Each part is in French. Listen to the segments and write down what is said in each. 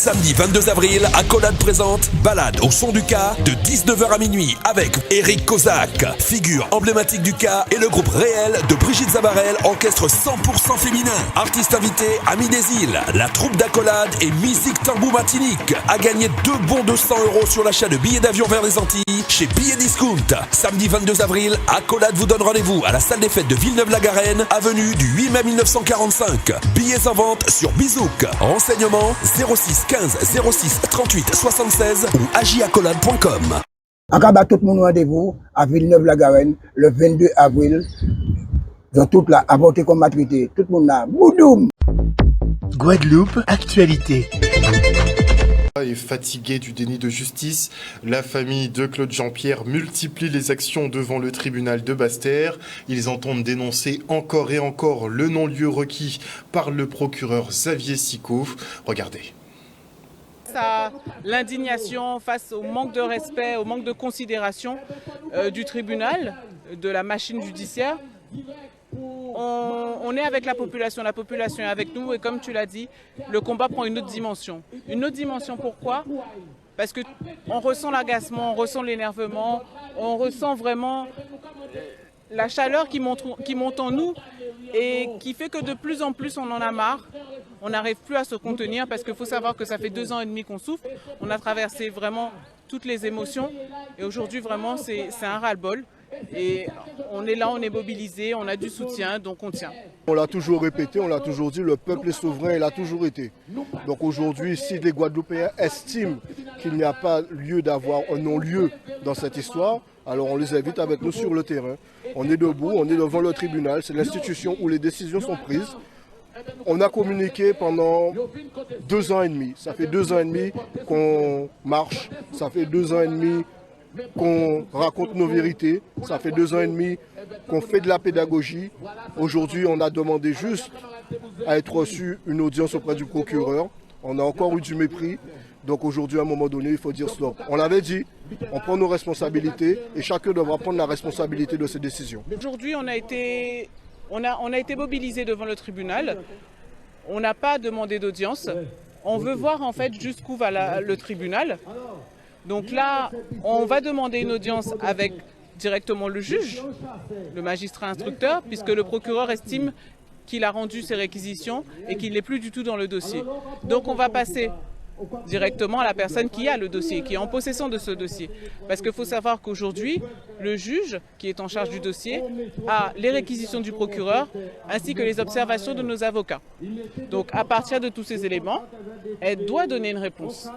Samedi 22 avril, Accolade présente Balade au son du K de 19h à minuit avec Eric Kozak, figure emblématique du K, et le groupe Réel de Brigitte Zabarel, orchestre 100% féminin. Artiste invité, Ami des Îles, la troupe d'Accolade et Musique Tambou Martinique. À gagner 2 bons de 100 € sur l'achat de billets d'avion vers les Antilles chez Billets Discount. Samedi 22 avril, Accolade vous donne rendez-vous à la salle des fêtes de Villeneuve-la-Garenne, avenue du 8 mai 1945. Billets en vente sur Bizouk. Renseignements 06 15 06 38 76 ou agiaccolade.com. Encore tout le monde rendez-vous à Villeneuve-la-Garenne le 22 avril. Dans toute la avorté comme maturité. Tout le monde là. Boudoum. Guadeloupe, actualité. Est fatigué du déni de justice. La famille de Claude Jean-Pierre multiplie les actions devant le tribunal de Basse-Terre. Ils entendent dénoncer encore et encore le non-lieu requis par le procureur Xavier Sicot. Regardez. À l'indignation face au manque de respect, au manque de considération du tribunal, de la machine judiciaire. On est avec la population est avec nous, et comme tu l'as dit, le combat prend une autre dimension. Une autre dimension, pourquoi? Parce qu'on ressent l'agacement, on ressent l'énervement, on ressent vraiment la chaleur qui monte en nous et qui fait que de plus en plus on en a marre. On n'arrive plus à se contenir parce qu'il faut savoir que ça fait 2 ans et demi qu'on souffre. On a traversé vraiment toutes les émotions et aujourd'hui vraiment c'est un ras-le-bol. Et on est là, on est mobilisé, on a du soutien, donc on tient. On l'a toujours répété, on l'a toujours dit, le peuple est souverain, il a toujours été. Donc aujourd'hui, si les Guadeloupéens estiment qu'il n'y a pas lieu d'avoir un non-lieu dans cette histoire, alors on les invite avec nous sur le terrain. On est debout, on est devant le tribunal, c'est l'institution où les décisions sont prises. On a communiqué pendant 2 ans et demi. Ça fait 2 ans et demi qu'on marche, ça fait 2 ans et demi qu'on raconte nos vérités. Ça fait 2 ans et demi qu'on fait de la pédagogie. Aujourd'hui, on a demandé juste à être reçu une audience auprès du procureur. On a encore eu du mépris. Donc aujourd'hui, à un moment donné, il faut dire stop. On l'avait dit, on prend nos responsabilités et chacun devra prendre la responsabilité de ses décisions. Aujourd'hui, on a été mobilisés devant le tribunal. On n'a pas demandé d'audience. On veut voir en fait jusqu'où va le tribunal. Donc là, on va demander une audience avec directement le juge, le magistrat instructeur, puisque le procureur estime qu'il a rendu ses réquisitions et qu'il n'est plus du tout dans le dossier. Donc on va passer directement à la personne qui a le dossier, qui est en possession de ce dossier. Parce qu'il faut savoir qu'aujourd'hui, le juge qui est en charge du dossier a les réquisitions du procureur ainsi que les observations de nos avocats. Donc à partir de tous ces éléments, elle doit donner une réponse.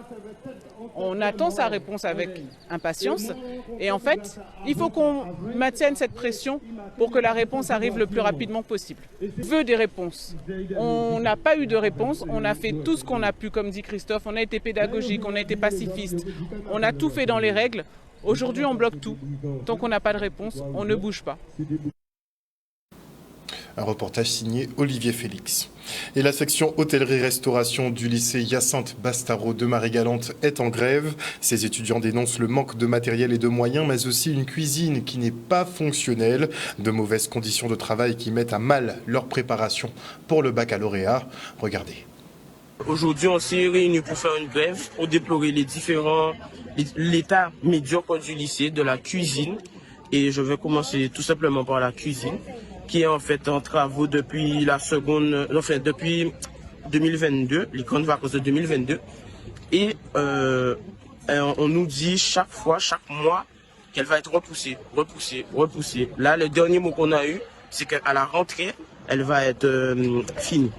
On attend sa réponse avec impatience et en fait, il faut qu'on maintienne cette pression pour que la réponse arrive le plus rapidement possible. On veut des réponses. On n'a pas eu de réponse, on a fait tout ce qu'on a pu, comme dit Christophe, on a été pédagogique, on a été pacifiste, on a tout fait dans les règles. Aujourd'hui, on bloque tout. Tant qu'on n'a pas de réponse, on ne bouge pas. Un reportage signé Olivier Félix. Et la section hôtellerie-restauration du lycée Hyacinthe Bastaro de Marie-Galante est en grève. Ces étudiants dénoncent le manque de matériel et de moyens, mais aussi une cuisine qui n'est pas fonctionnelle, de mauvaises conditions de travail qui mettent à mal leur préparation pour le baccalauréat. Regardez. Aujourd'hui, on s'est réunis pour faire une grève, pour déplorer l'état médiocre du lycée, de la cuisine. Et je vais commencer tout simplement par la cuisine, qui est en fait en travaux depuis depuis 2022, les grandes vacances de 2022. Et on nous dit chaque mois, qu'elle va être repoussée. Là, le dernier mot qu'on a eu, c'est qu'à la rentrée, elle va être finie.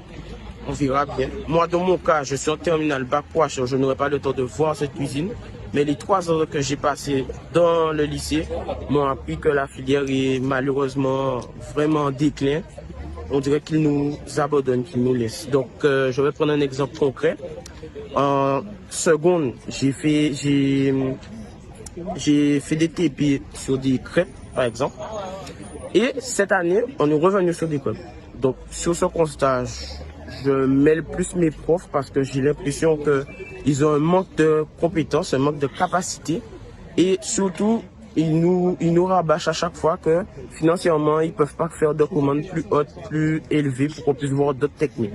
On verra bien. Moi, dans mon cas, je suis en terminale bac pro, je n'aurai pas le temps de voir cette cuisine. Mais les 3 ans que j'ai passés dans le lycée m'ont appris que la filière est malheureusement vraiment en déclin. On dirait qu'ils nous abandonnent, qu'ils nous laissent. Donc, je vais prendre un exemple concret. En seconde, j'ai fait des TP sur des crêpes, par exemple. Et cette année, on est revenu sur des crêpes. Donc, sur ce constat, je mêle plus mes profs parce que j'ai l'impression qu'ils ont un manque de compétences, un manque de capacité. Et surtout, ils nous rabâchent à chaque fois que financièrement, ils ne peuvent pas faire de commandes plus hautes, plus élevées pour qu'on puisse voir d'autres techniques.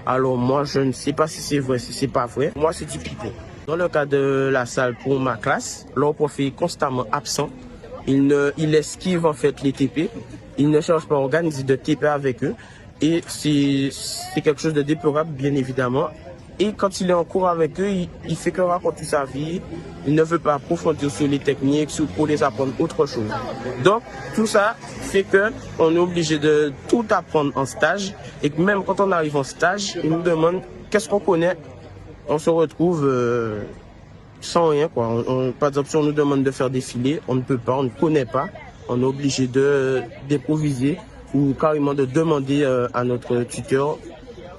Alors moi, je ne sais pas si c'est vrai, si c'est pas vrai. Moi, c'est du pipeau. Dans le cas de la salle pour ma classe, leur prof est constamment absent. Il esquive en fait les TP. Il ne cherche pas à organiser de TP avec eux. Et c'est quelque chose de déplorable, bien évidemment. Et quand il est en cours avec eux, il fait que raconter sa vie. Il ne veut pas approfondir sur les techniques, pour les apprendre autre chose. Donc, tout ça fait qu'on est obligé de tout apprendre en stage. Et que même quand on arrive en stage, ils nous demandent qu'est-ce qu'on connaît. On se retrouve sans rien, quoi. Par exemple, si on nous demande de faire des filets, on ne peut pas, on ne connaît pas. On est obligé d'improviser ou carrément de demander à notre tuteur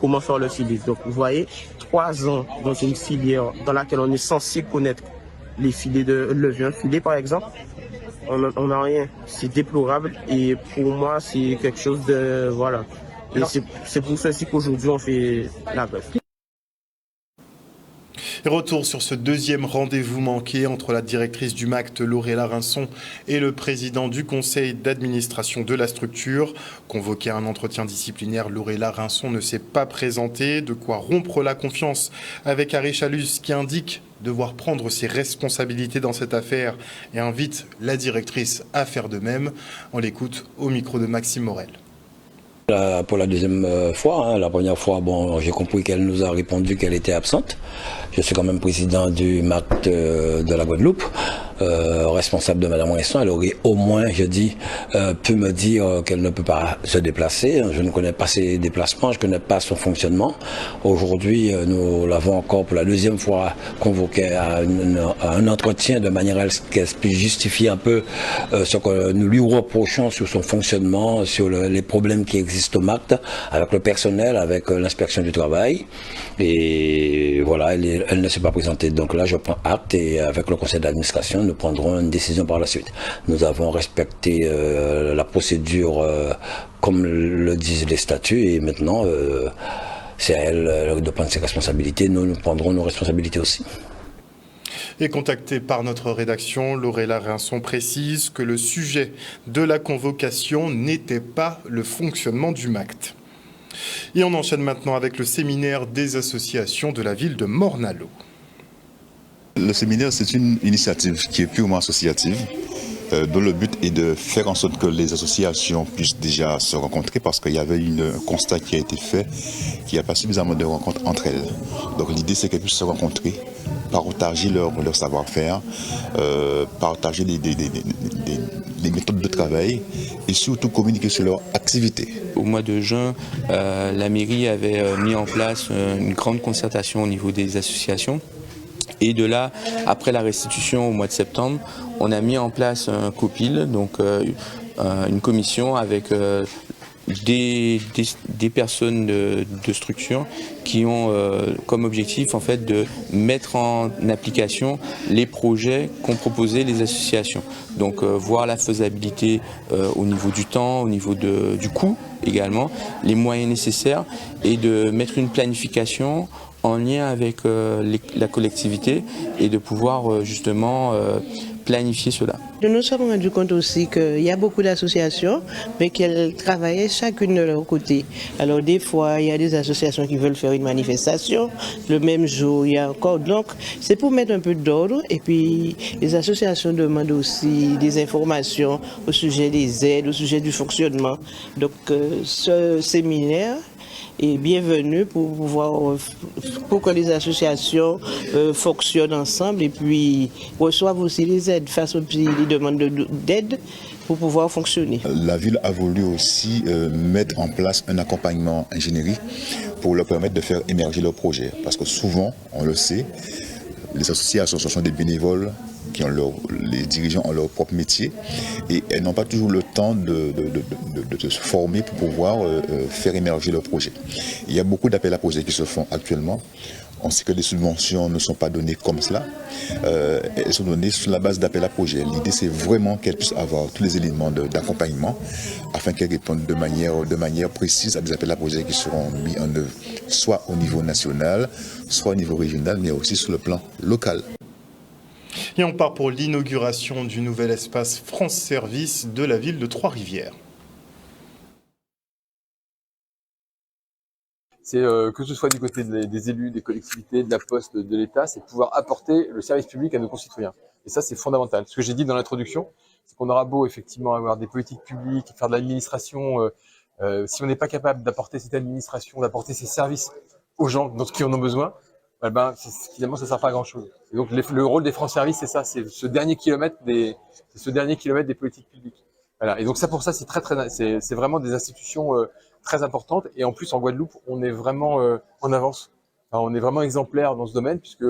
comment faire le filet. Donc, vous voyez, 3 ans dans une filière dans laquelle on est censé connaître les filets de levier, un filet par exemple, on n'a rien. C'est déplorable et pour moi, c'est quelque chose de... Voilà. Et c'est pour ceci qu'aujourd'hui, on fait la grève. Et retour sur ce deuxième rendez-vous manqué entre la directrice du MACT, Laurella Rinson, et le président du conseil d'administration de la structure. Convoqué à un entretien disciplinaire, Laurella Rinson ne s'est pas présentée, de quoi rompre la confiance avec Harry Chalus qui indique devoir prendre ses responsabilités dans cette affaire et invite la directrice à faire de même. On l'écoute au micro de Maxime Morel. Pour la deuxième fois, la première fois, bon, j'ai compris qu'elle nous a répondu qu'elle était absente. Je suis quand même président du MACT de la Guadeloupe, responsable de Madame Rinson. Elle aurait au moins, je dis, pu me dire qu'elle ne peut pas se déplacer. Je ne connais pas ses déplacements, je ne connais pas son fonctionnement. Aujourd'hui, nous l'avons encore pour la deuxième fois convoqué à un entretien de manière à ce qu'elle puisse justifier un peu ce que nous lui reprochons sur son fonctionnement, sur les problèmes qui existent au MACT, avec le personnel, avec l'inspection du travail. Et voilà, elle ne s'est pas présentée. Donc là, je prends acte et avec le conseil d'administration, nous prendrons une décision par la suite. Nous avons respecté la procédure comme le disent les statuts et maintenant, c'est à elle de prendre ses responsabilités. Nous prendrons nos responsabilités aussi. Et contacté par notre rédaction, Laurella Rinson précise que le sujet de la convocation n'était pas le fonctionnement du MACT. Et on enchaîne maintenant avec le séminaire des associations de la ville de Morne-à-l'Eau. Le séminaire, c'est une initiative qui est purement associative, dont le but est de faire en sorte que les associations puissent déjà se rencontrer parce qu'il y avait un constat qui a été fait, qu'il n'y a pas suffisamment de rencontres entre elles. Donc l'idée, c'est qu'elles puissent se rencontrer, partager leur savoir-faire, partager des méthodes de travail et surtout communiquer sur leur activité. Au mois de juin, la mairie avait mis en place une grande concertation au niveau des associations. Et de là, après la restitution au mois de septembre, on a mis en place un COPIL, donc une commission avec des personnes de structure qui ont comme objectif en fait de mettre en application les projets qu'ont proposés les associations. Donc voir la faisabilité au niveau du temps, au niveau du coût également, les moyens nécessaires et de mettre une planification en lien avec la collectivité et de pouvoir justement planifier cela. Nous nous sommes rendus compte aussi qu'il y a beaucoup d'associations, mais qu'elles travaillaient chacune de leur côté. Alors des fois, il y a des associations qui veulent faire une manifestation, le même jour, il y a encore. Donc, c'est pour mettre un peu d'ordre. Et puis, les associations demandent aussi des informations au sujet des aides, au sujet du fonctionnement. Donc, ce séminaire est bienvenue pour que les associations fonctionnent ensemble et puis reçoivent aussi les aides face aux demandes d'aide pour pouvoir fonctionner. La ville a voulu aussi mettre en place un accompagnement ingénierie pour leur permettre de faire émerger leurs projets. Parce que souvent, on le sait, les associations ce sont des bénévoles les dirigeants ont leur propre métier et elles n'ont pas toujours le temps de se former pour pouvoir faire émerger leurs projets. Il y a beaucoup d'appels à projets qui se font actuellement. On sait que les subventions ne sont pas données comme cela. Elles sont données sur la base d'appels à projets. L'idée, c'est vraiment qu'elles puissent avoir tous les éléments d'accompagnement afin qu'elles répondent de manière précise à des appels à projets qui seront mis en œuvre, soit au niveau national, soit au niveau régional, mais aussi sur le plan local. Et on part pour l'inauguration du nouvel espace France Service de la ville de Trois-Rivières. c'est que ce soit du côté des élus, des collectivités, de la Poste, de l'État, c'est pouvoir apporter le service public à nos concitoyens. Et ça, c'est fondamental. Ce que j'ai dit dans l'introduction, c'est qu'on aura beau effectivement avoir des politiques publiques, faire de l'administration, si on n'est pas capable d'apporter cette administration, d'apporter ces services aux gens qui en ont besoin, finalement, ça sert pas à grand chose. Et donc, le rôle des France Services, c'est ça, c'est ce dernier kilomètre des politiques publiques. Voilà. Et donc ça, pour ça, c'est vraiment des institutions très importantes. Et en plus, en Guadeloupe, on est vraiment en avance. Enfin, on est vraiment exemplaire dans ce domaine, puisque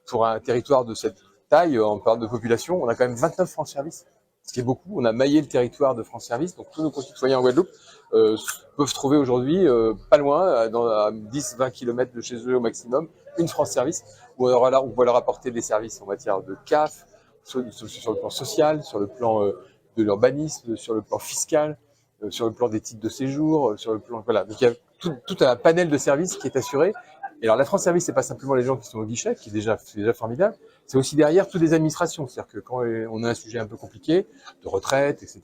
pour un territoire de cette taille, on parle de population, on a quand même 29 France Services, ce qui est beaucoup. On a maillé le territoire de France Services, donc tous nos concitoyens en Guadeloupe peuvent trouver aujourd'hui, pas loin, à 10-20 km de chez eux au maximum, une France Service, où on va leur apporter des services en matière de CAF, sur le plan social, sur le plan de l'urbanisme, sur le plan fiscal, sur le plan des titres de séjour, sur le plan, voilà. Donc il y a tout un panel de services qui est assuré. Et alors la France Service, c'est pas simplement les gens qui sont au guichet, c'est déjà formidable. C'est aussi derrière toutes les administrations. C'est-à-dire que quand on a un sujet un peu compliqué, de retraite, etc.,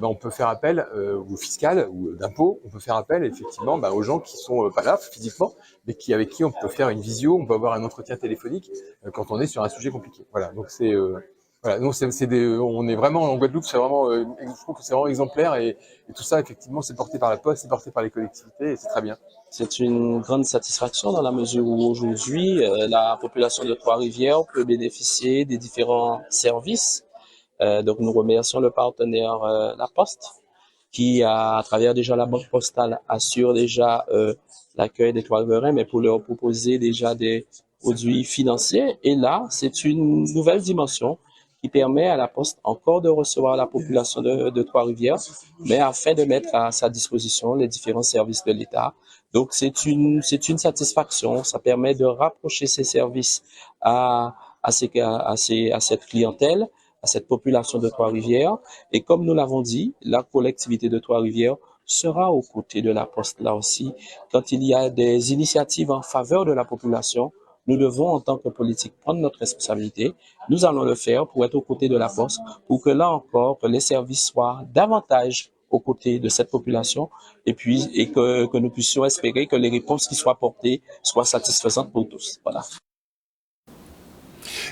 on peut faire appel ou fiscal ou d'impôt, on peut faire appel effectivement aux gens qui sont pas là physiquement, mais avec qui on peut faire une visio, on peut avoir un entretien téléphonique quand on est sur un sujet compliqué. Voilà. Donc voilà, donc on est vraiment en Guadeloupe, c'est vraiment, je trouve que c'est vraiment exemplaire et tout ça effectivement c'est porté par la Poste, c'est porté par les collectivités et c'est très bien. C'est une grande satisfaction dans la mesure où aujourd'hui la population de Trois-Rivières peut bénéficier des différents services. Donc nous remercions le partenaire La Poste qui à travers déjà la banque postale assure déjà l'accueil des Trois-Riverains, mais pour leur proposer déjà des produits financiers. Et là c'est une nouvelle dimension qui permet à la Poste encore de recevoir la population de Trois-Rivières, mais afin de mettre à sa disposition les différents services de l'État. Donc c'est une satisfaction, ça permet de rapprocher ces services à cette clientèle, à cette population de Trois-Rivières. Et comme nous l'avons dit, la collectivité de Trois-Rivières sera aux côtés de la Poste là aussi. Quand il y a des initiatives en faveur de la population, nous devons, en tant que politique, prendre notre responsabilité. Nous allons le faire pour être aux côtés de la Poste, pour que là encore, que les services soient davantage aux côtés de cette population et que nous puissions espérer que les réponses qui soient apportées soient satisfaisantes pour tous. Voilà.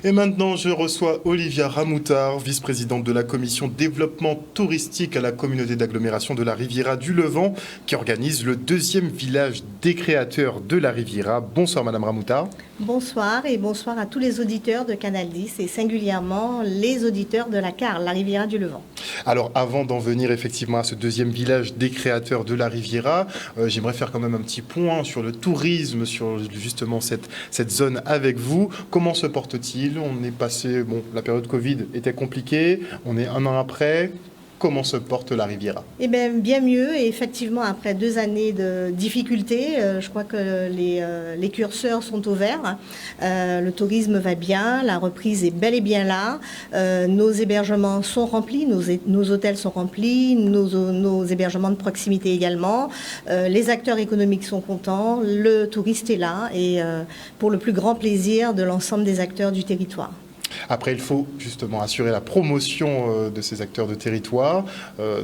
Et maintenant, je reçois Olivia Ramoutard, vice-présidente de la commission développement touristique à la communauté d'agglomération de la Riviera du Levant, qui organise le 2e village des créateurs de la Riviera. Bonsoir Madame Ramoutard. Bonsoir et bonsoir à tous les auditeurs de Canal 10 et singulièrement les auditeurs de la CAR, la Riviera du Levant. Alors avant d'en venir effectivement à ce 2e village des créateurs de la Riviera, j'aimerais faire quand même un petit point sur le tourisme, sur justement cette zone avec vous. Comment se porte-t-il ? On est passé, la période Covid était compliquée, on est un an après. Comment se porte la Riviera? Eh bien mieux, et effectivement, après 2 années de difficultés, je crois que les curseurs sont au vert. Le tourisme va bien, la reprise est bel et bien là. Nos hébergements sont remplis, nos hôtels sont remplis, nos hébergements de proximité également. Les acteurs économiques sont contents, le touriste est là, et pour le plus grand plaisir de l'ensemble des acteurs du territoire. Après, il faut justement assurer la promotion de ces acteurs de territoire.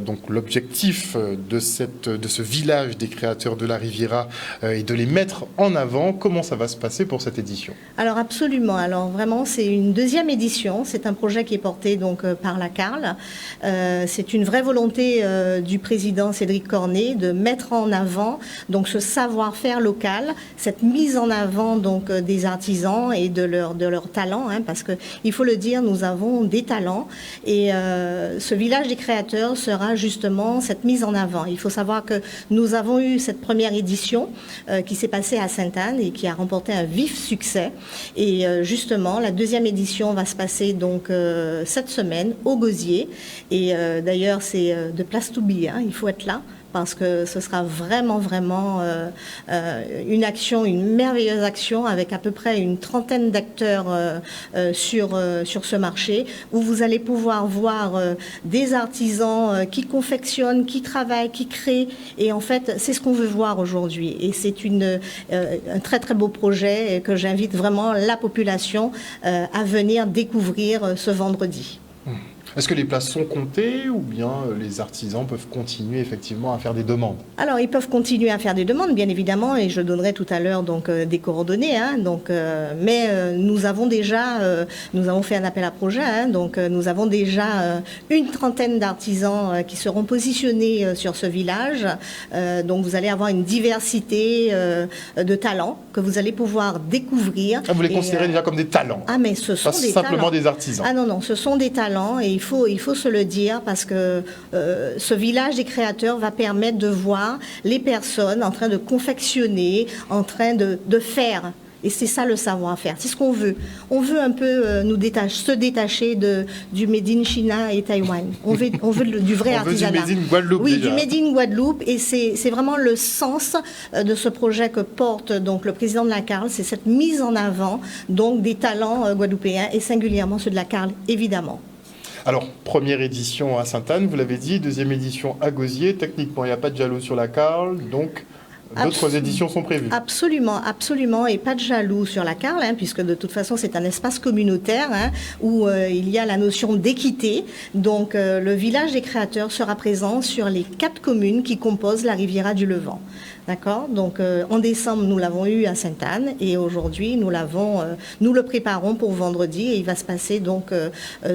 Donc l'objectif de ce village des créateurs de la Riviera est de les mettre en avant. Comment ça va se passer pour cette édition? Alors absolument. Alors vraiment, c'est une 2e édition. C'est un projet qui est porté donc par la CARL. C'est une vraie volonté du président Cédric Cornet de mettre en avant donc ce savoir-faire local, cette mise en avant donc des artisans et de leur talent, parce que il faut le dire, nous avons des talents et ce village des créateurs sera justement cette mise en avant. Il faut savoir que nous avons eu cette première édition qui s'est passée à Sainte-Anne et qui a remporté un vif succès. Et justement, la 2e édition va se passer donc cette semaine au Gosier. Et d'ailleurs, c'est de place to be, il faut être là, parce que ce sera vraiment une action, une merveilleuse action avec à peu près une 30aine d'acteurs sur ce marché où vous allez pouvoir voir des artisans qui confectionnent, qui travaillent, qui créent, et en fait c'est ce qu'on veut voir aujourd'hui, et c'est un très beau projet que j'invite vraiment la population à venir découvrir ce vendredi. Est-ce que les places sont comptées ou bien les artisans peuvent continuer effectivement à faire des demandes? Alors, ils peuvent continuer à faire des demandes, bien évidemment, et je donnerai tout à l'heure donc des coordonnées. Mais nous avons déjà, nous avons fait un appel à projet. Donc, nous avons déjà une trentaine d'artisans qui seront positionnés sur ce village. Donc, vous allez avoir une diversité de talents que vous allez pouvoir découvrir. Vous les considérez déjà comme des talents? Ah, mais ce sont des simplement talents. Des artisans. Ah non, ce sont des talents et il faut se le dire parce que ce village des créateurs va permettre de voir les personnes en train de confectionner, en train de faire. Et c'est ça le savoir-faire, c'est ce qu'on veut. On veut un peu se détacher du Made in China et Taïwan. On veut du vrai artisanat. On veut du Made in Guadeloupe. Oui, déjà. du Made in Guadeloupe. Et c'est vraiment le sens de ce projet que porte donc le président de la CARL, c'est cette mise en avant donc des talents guadeloupéens et singulièrement ceux de la CARL, évidemment. Alors, première édition à Sainte-Anne, vous l'avez dit, deuxième édition à Gosier. Techniquement, il n'y a pas de jaloux sur la CARL, donc d'autres éditions sont prévues. Absolument, absolument, et pas de jaloux sur la CARL, puisque de toute façon c'est un espace communautaire où il y a la notion d'équité. Donc le village des créateurs sera présent sur les 4 communes qui composent la Riviera du Levant. D'accord. Donc en décembre nous l'avons eu à Sainte-Anne et aujourd'hui nous le préparons pour vendredi et il va se passer donc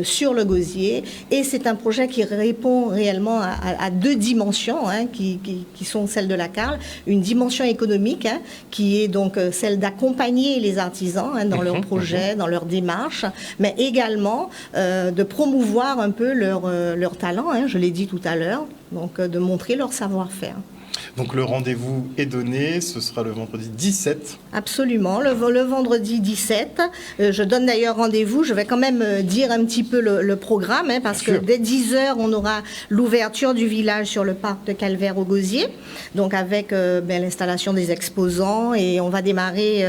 sur le Gosier et c'est un projet qui répond réellement à 2 dimensions qui sont celles de la CARL, une dimension économique qui est donc celle d'accompagner les artisans dans leurs projets, dans leurs démarches, mais également de promouvoir un peu leur talent, je l'ai dit tout à l'heure, donc de montrer leur savoir-faire. Donc le rendez-vous est donné, ce sera le vendredi 17. Absolument, le vendredi 17. Je donne d'ailleurs rendez-vous, je vais quand même dire un petit peu le programme, parce que dès 10h, on aura l'ouverture du village sur le parc de Calvaire au Gosier, donc avec l'installation des exposants et on va démarrer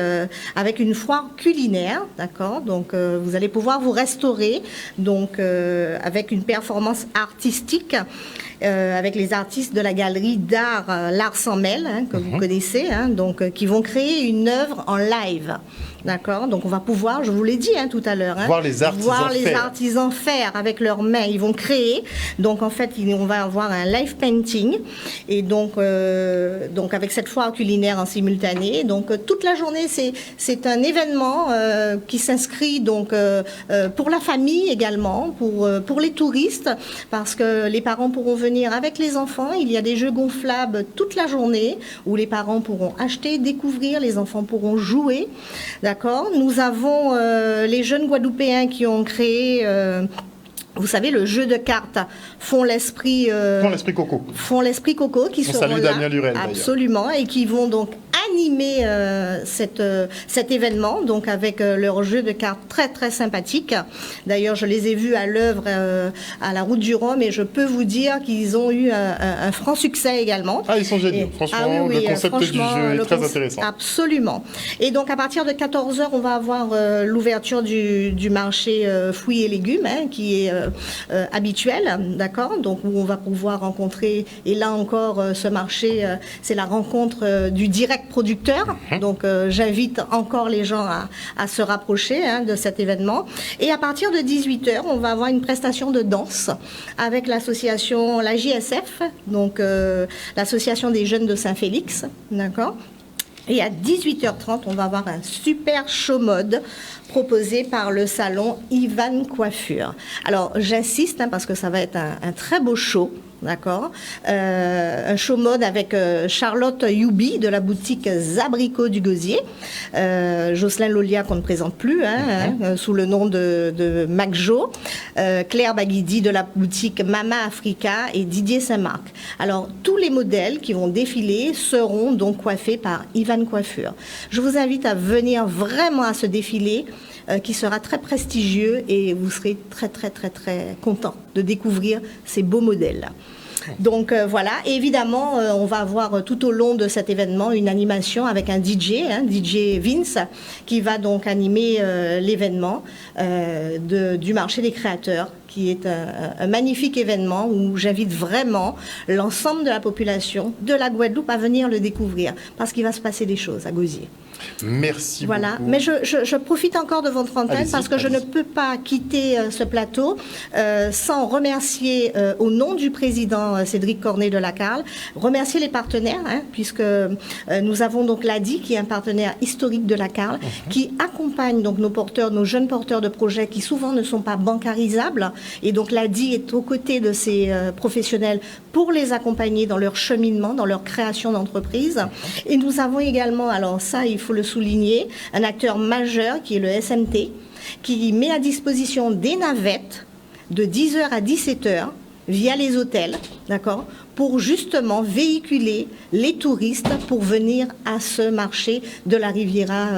avec une foire culinaire, d'accord. Donc vous allez pouvoir vous restaurer, donc avec une performance artistique. Avec les artistes de la galerie d'art L'Art sans mêle, que vous connaissez, donc qui vont créer une œuvre en live. D'accord. Donc on va pouvoir, je vous l'ai dit tout à l'heure, voir les artisans faire avec leurs mains. Ils vont créer. Donc en fait, on va avoir un live painting et donc avec cette foire culinaire en simultané. Donc toute la journée, c'est un événement qui s'inscrit donc pour la famille également, pour les touristes, parce que les parents pourront venir avec les enfants. Il y a des jeux gonflables toute la journée où les parents pourront acheter, découvrir, les enfants pourront jouer. D'accord. Nous avons les jeunes Guadeloupéens qui ont créé, vous savez, le jeu de cartes Font l'esprit Coco. Font l'esprit Coco, qui seront là, Damien Lurel, absolument, et qui vont donc animer cet événement, donc avec leur jeu de cartes très très sympathique. D'ailleurs, je les ai vus à l'œuvre à la Route du Rhum et je peux vous dire qu'ils ont eu un franc succès également. Ah, ils sont géniaux. Franchement, le concept du jeu est très intéressant. Absolument. Et donc, à partir de 14h, on va avoir l'ouverture du marché fruits et légumes, qui est habituel, d'accord. Donc, où on va pouvoir rencontrer, et là encore, ce marché, c'est la rencontre du direct producteur. Donc, j'invite encore les gens à se rapprocher de cet événement. Et à partir de 18h, on va avoir une prestation de danse avec l'association, la JSF, donc l'association des jeunes de Saint-Félix, d'accord. Et à 18h30, on va avoir un super show mode proposé par le salon Ivan Coiffure. Alors, j'insiste, parce que ça va être un très beau show. D'accord. Un show mode avec Charlotte Youbi de la boutique Zabrico du Gosier, Jocelyn Lolia qu'on ne présente plus sous le nom de Macjo, Claire Baguidi de la boutique Mama Africa et Didier Saint-Marc. Alors tous les modèles qui vont défiler seront donc coiffés par Ivan Coiffure. Je vous invite à venir vraiment à ce défilé qui sera très prestigieux et vous serez très très très très content de découvrir ces beaux modèles. Donc voilà, et évidemment on va avoir tout au long de cet événement une animation avec un DJ, DJ Vince, qui va donc animer l'événement du marché des créateurs, qui est un magnifique événement où j'invite vraiment l'ensemble de la population de la Guadeloupe à venir le découvrir, parce qu'il va se passer des choses à Gosier. Merci voilà. beaucoup. Mais je profite encore de votre antenne parce que je ne peux pas quitter ce plateau sans remercier au nom du président Cédric Cornet de la CARL, remercier les partenaires, puisque nous avons donc l'ADI qui est un partenaire historique de la CARL, qui accompagne donc nos porteurs, nos jeunes porteurs de projets qui souvent ne sont pas bancarisables. Et donc l'ADI est aux côtés de ces professionnels pour les accompagner dans leur cheminement, dans leur création d'entreprise. Et nous avons également, alors ça il faut le souligner, un acteur majeur qui est le SMT, qui met à disposition des navettes de 10h à 17h via les hôtels, d'accord, pour justement véhiculer les touristes pour venir à ce marché de la Riviera,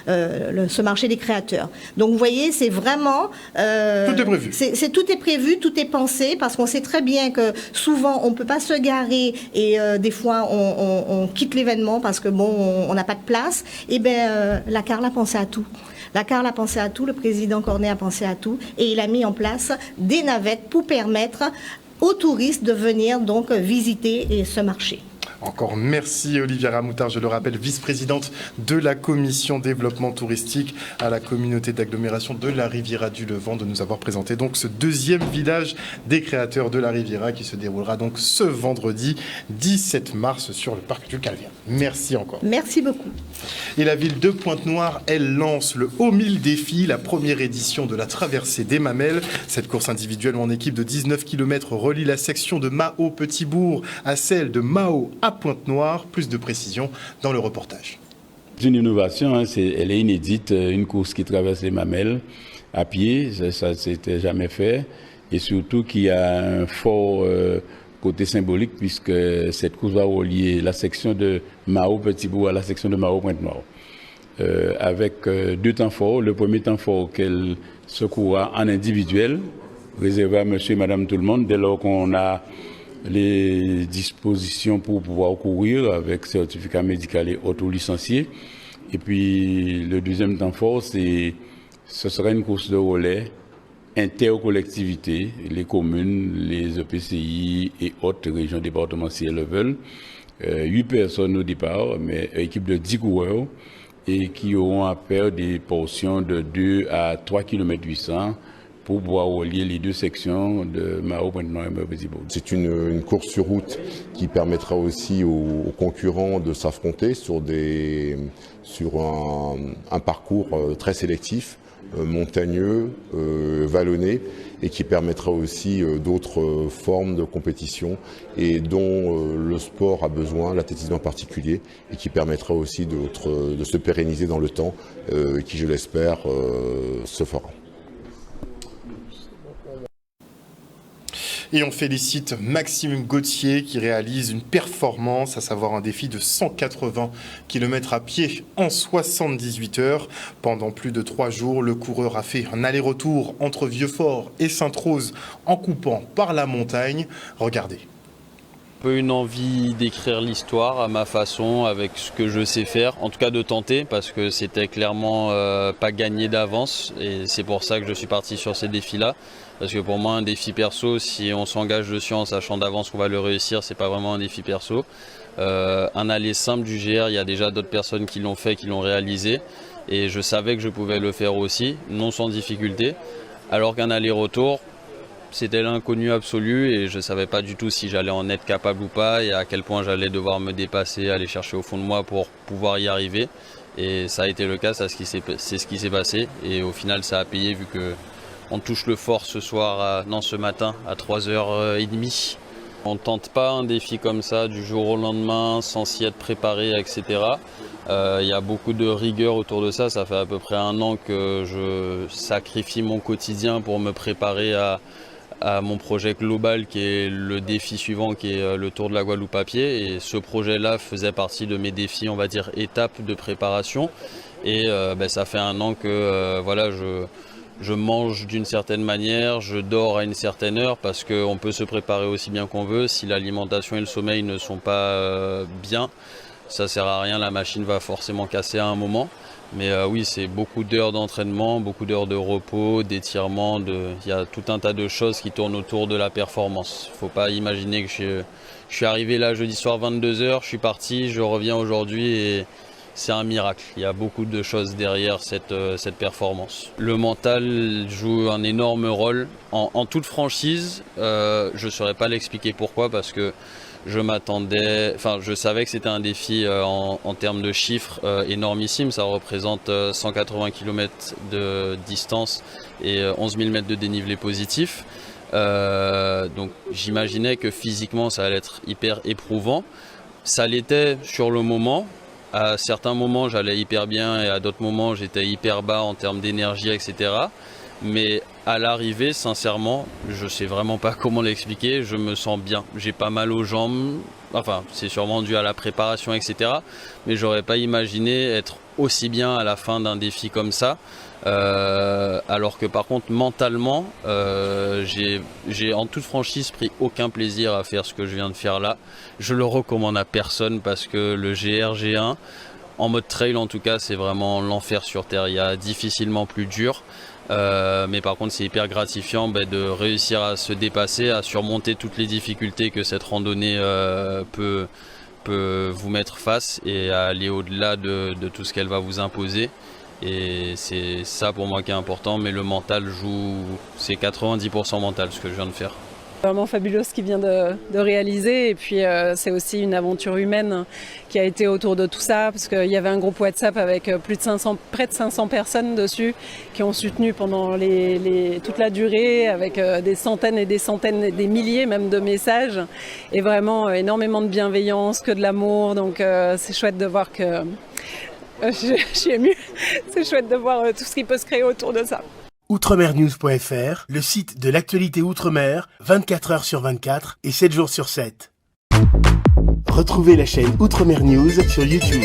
ce marché des créateurs. Donc vous voyez, c'est vraiment... tout est prévu. Tout est prévu, tout est pensé, parce qu'on sait très bien que souvent on ne peut pas se garer et des fois on quitte l'événement parce que bon, on n'a pas de place. Et bien la CARL a pensé à tout. La CARL a pensé à tout, le président Cornet a pensé à tout, et il a mis en place des navettes pour permettre aux touristes de venir donc visiter ce marché. Encore merci Olivia Ramoutard, je le rappelle, vice-présidente de la commission développement touristique à la communauté d'agglomération de la Riviera du Levant, de nous avoir présenté donc ce deuxième village des créateurs de la Riviera qui se déroulera donc ce vendredi 17 mars sur le parc du Calvaire. Merci encore. Merci beaucoup. Et la ville de Pointe-Noire, elle lance le Haut 1000 défi, la première édition de la traversée des Mamelles. Cette course individuelle en équipe de 19 km relie la section de Mao-Petit-Bourg à celle de Mao à Pointe-Noire. Plus de précision dans le reportage. C'est une innovation, elle est inédite, une course qui traverse les Mamelles à pied, ça s'était jamais fait, et surtout qu'il y a un fort côté symbolique puisque cette course va relier la section de Mao-Petit-Bourg à la section de Mao-Pointe-Noire. Avec deux temps forts. Le premier temps fort qu'elle secourra en individuel, réservé à monsieur et madame tout le monde, dès lors qu'on a les dispositions pour pouvoir courir avec certificat médical et auto-licencié. Et puis le deuxième temps fort, ce sera une course de relais intercollectivité, les communes, les EPCI et autres régions départementales si elles le veulent. 8 personnes au départ, mais équipe de 10 coureurs et qui auront à faire des portions de 2 à 3 km 800 pour pouvoir relier les deux sections de Mao-Pointe-Noire et Mao-Petit-Bourg. C'est une course sur route qui permettra aussi aux concurrents de s'affronter sur un parcours très sélectif, montagneux, vallonné, et qui permettra aussi d'autres formes de compétition et dont le sport a besoin, l'athlétisme en particulier, et qui permettra aussi de se pérenniser dans le temps, qui je l'espère se fera. Et on félicite Maxime Gauthier qui réalise une performance, à savoir un défi de 180 km à pied en 78 heures. Pendant plus de 3 jours, le coureur a fait un aller-retour entre Vieux-Fort et Sainte-Rose en coupant par la montagne. Regardez. Un peu une envie d'écrire l'histoire à ma façon, avec ce que je sais faire, en tout cas de tenter, parce que c'était clairement pas gagné d'avance, et c'est pour ça que je suis parti sur ces défis-là. Parce que pour moi, un défi perso, si on s'engage dessus en sachant d'avance qu'on va le réussir, c'est pas vraiment un défi perso. Un aller simple du GR, il y a déjà d'autres personnes qui l'ont fait, qui l'ont réalisé, et je savais que je pouvais le faire aussi, non sans difficulté. Alors qu'un aller-retour, c'était l'inconnu absolu et je ne savais pas du tout si j'allais en être capable ou pas et à quel point j'allais devoir me dépasser, aller chercher au fond de moi pour pouvoir y arriver. Et ça a été le cas, c'est ce qui s'est passé. Et au final, ça a payé vu qu'on touche le fort ce matin à 3h30. On ne tente pas un défi comme ça du jour au lendemain sans s'y être préparé, etc. Il y a beaucoup de rigueur autour de ça. Ça fait à peu près 1 an que je sacrifie mon quotidien pour me préparer à mon projet global qui est le défi suivant, qui est le Tour de la Guadeloupe à pied. Et ce projet-là faisait partie de mes défis, on va dire, étapes de préparation. Et ça fait 1 an que voilà, je mange d'une certaine manière, je dors à une certaine heure parce qu'on peut se préparer aussi bien qu'on veut. Si l'alimentation et le sommeil ne sont pas bien, ça ne sert à rien, la machine va forcément casser à un moment. Mais oui, c'est beaucoup d'heures d'entraînement, beaucoup d'heures de repos, d'étirement. Il y a tout un tas de choses qui tournent autour de la performance. Il ne faut pas imaginer que je suis arrivé là jeudi soir 22h, je suis parti, je reviens aujourd'hui c'est un miracle. Il y a beaucoup de choses derrière cette performance. Le mental joue un énorme rôle. En toute franchise, je ne saurais pas l'expliquer pourquoi, parce que je savais que c'était un défi en termes de chiffres énormissime. Ça représente 180 km de distance et 11 000 mètres de dénivelé positif. Donc j'imaginais que physiquement ça allait être hyper éprouvant. Ça l'était sur le moment. À certains moments j'allais hyper bien et à d'autres moments j'étais hyper bas en termes d'énergie, etc. Mais à l'arrivée, sincèrement, je sais vraiment pas comment l'expliquer, je me sens bien. J'ai pas mal aux jambes, enfin c'est sûrement dû à la préparation, etc. Mais j'aurais pas imaginé être aussi bien à la fin d'un défi comme ça. Alors que par contre mentalement, j'ai en toute franchise pris aucun plaisir à faire ce que je viens de faire là. Je le recommande à personne parce que le GR-G1, en mode trail en tout cas, c'est vraiment l'enfer sur terre. Il y a difficilement plus dur. Mais par contre c'est hyper gratifiant de réussir à se dépasser, à surmonter toutes les difficultés que cette randonnée peut vous mettre face et à aller au-delà de tout ce qu'elle va vous imposer. Et c'est ça pour moi qui est important, mais le mental joue, c'est 90% mental ce que je viens de faire. Vraiment fabuleux ce qu'il vient de réaliser, et puis c'est aussi une aventure humaine qui a été autour de tout ça, parce qu'il y avait un groupe WhatsApp avec près de 500 personnes dessus qui ont soutenu pendant toute la durée, avec des centaines et des centaines, des milliers même de messages, et vraiment énormément de bienveillance, que de l'amour, donc c'est chouette de voir que... Je suis émue, c'est chouette de voir tout ce qui peut se créer autour de ça. Outremernews.fr, le site de l'actualité Outre-mer, 24 heures sur 24 et 7 jours sur 7. Retrouvez la chaîne Outremer News sur YouTube.